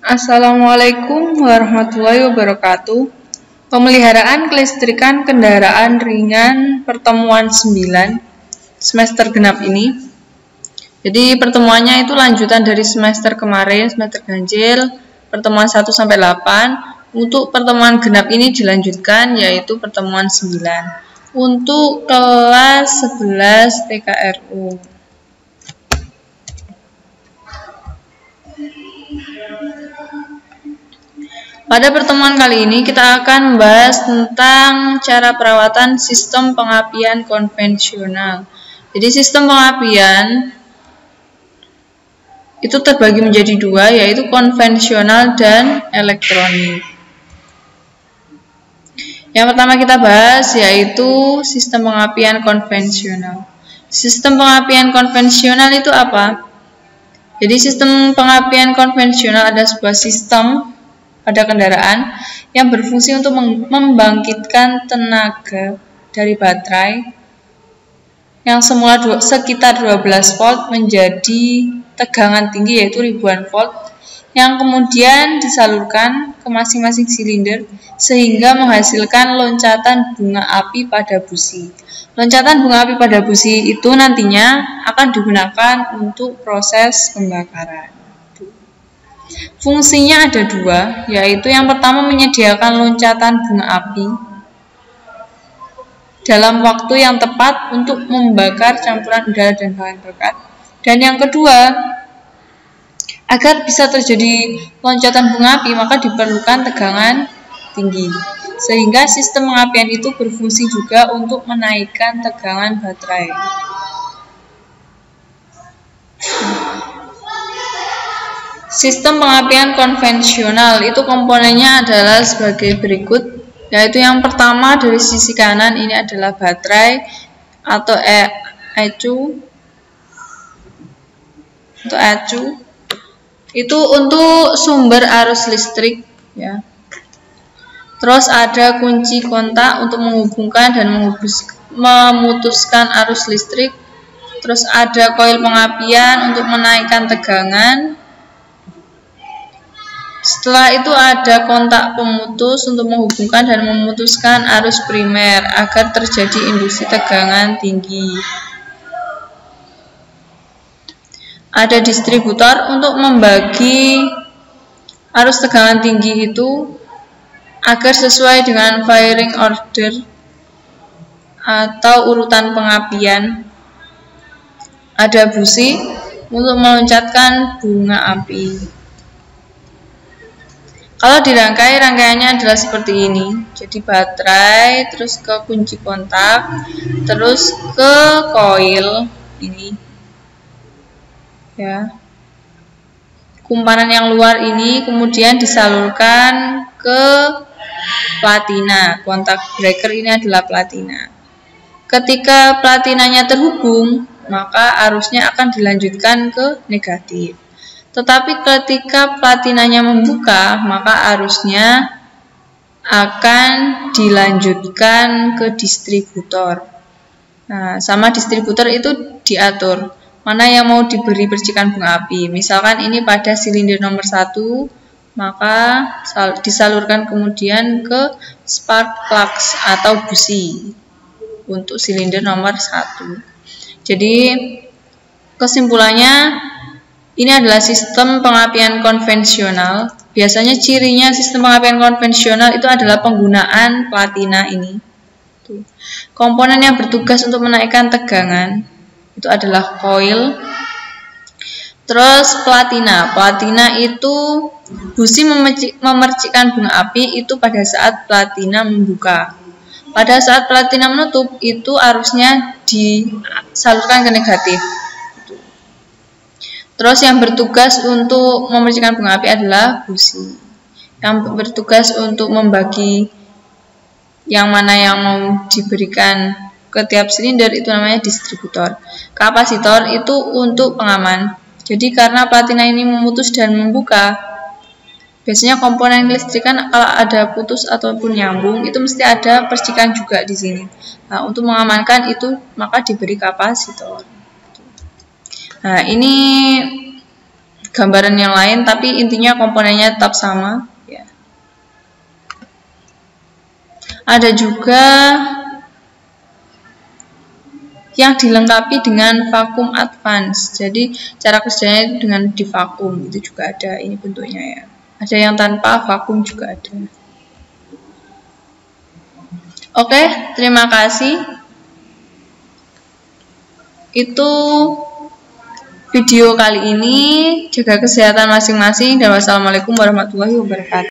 Assalamualaikum warahmatullahi wabarakatuh. Pemeliharaan kelistrikan kendaraan ringan pertemuan 9 semester genap ini. Jadi pertemuannya itu lanjutan dari semester kemarin, semester ganjil, pertemuan 1 sampai 8. Untuk pertemuan genap ini dilanjutkan yaitu pertemuan 9 untuk kelas 11 TKRU. Pada pertemuan kali ini kita akan membahas tentang cara perawatan sistem pengapian konvensional. Jadi sistem pengapian itu terbagi menjadi dua, yaitu konvensional dan elektronik. Yang pertama kita bahas yaitu sistem pengapian konvensional. Sistem pengapian konvensional itu apa? Jadi sistem pengapian konvensional adalah sebuah sistem pada kendaraan yang berfungsi untuk membangkitkan tenaga dari baterai yang semula sekitar 12 volt menjadi tegangan tinggi yaitu ribuan volt yang kemudian disalurkan ke masing-masing silinder sehingga menghasilkan loncatan bunga api pada busi. Loncatan bunga api pada busi itu nantinya akan digunakan untuk proses pembakaran. Fungsinya ada dua, yaitu yang pertama menyediakan loncatan bunga api dalam waktu yang tepat untuk membakar campuran udara dan bahan bakar. Dan yang kedua, agar bisa terjadi loncatan bunga api, maka diperlukan tegangan tinggi. Sehingga sistem pengapian itu berfungsi juga untuk menaikkan tegangan baterai. Sistem pengapian konvensional itu komponennya adalah sebagai berikut, yaitu yang pertama dari sisi kanan ini adalah baterai atau ECU. Untuk ECU itu untuk sumber arus listrik, ya. Terus ada kunci kontak untuk menghubungkan dan memutuskan arus listrik. Terus ada koil pengapian untuk menaikkan tegangan. Setelah itu ada kontak pemutus untuk menghubungkan dan memutuskan arus primer agar terjadi induksi tegangan tinggi. Ada distributor untuk membagi arus tegangan tinggi itu agar sesuai dengan firing order atau urutan pengapian. Ada busi untuk meloncatkan bunga api. Kalau dirangkai, rangkaiannya adalah seperti ini. Jadi baterai, terus ke kunci kontak, terus ke koil ini. Ya. Kumparan yang luar ini kemudian disalurkan ke platina. Kontak breaker ini adalah platina. Ketika platinanya terhubung, maka arusnya akan dilanjutkan ke negatif. Tetapi ketika platinanya membuka, maka arusnya akan dilanjutkan ke distributor. Nah, sama distributor itu diatur mana yang mau diberi percikan bunga api. Misalkan ini pada silinder nomor 1, maka disalurkan kemudian ke spark plugs atau busi untuk silinder nomor 1. Jadi kesimpulannya, ini adalah sistem pengapian konvensional. Biasanya cirinya sistem pengapian konvensional itu adalah penggunaan platina ini. Komponen yang bertugas untuk menaikkan tegangan itu adalah koil. Terus platina. Platina itu busi memercikkan bunga api itu pada saat platina membuka. Pada saat platina menutup itu arusnya disalurkan ke negatif. Terus yang bertugas untuk memercikkan bunga api adalah busi. Yang bertugas untuk membagi yang mana yang mau diberikan ke tiap silinder itu namanya distributor. Kapasitor itu untuk pengaman. Jadi karena platina ini memutus dan membuka, biasanya komponen listrikan kalau ada putus ataupun nyambung itu mesti ada percikan juga di sini. Nah, untuk mengamankan itu maka diberi kapasitor. Nah, ini gambaran yang lain, tapi intinya komponennya tetap sama ya. Ada juga yang dilengkapi dengan vakum advance. Jadi cara kerjanya dengan di vakum itu juga ada, ini bentuknya ya. Ada yang tanpa vakum juga ada. Oke, terima kasih. Itu video kali ini. Jaga kesehatan masing-masing dan wassalamualaikum warahmatullahi wabarakatuh.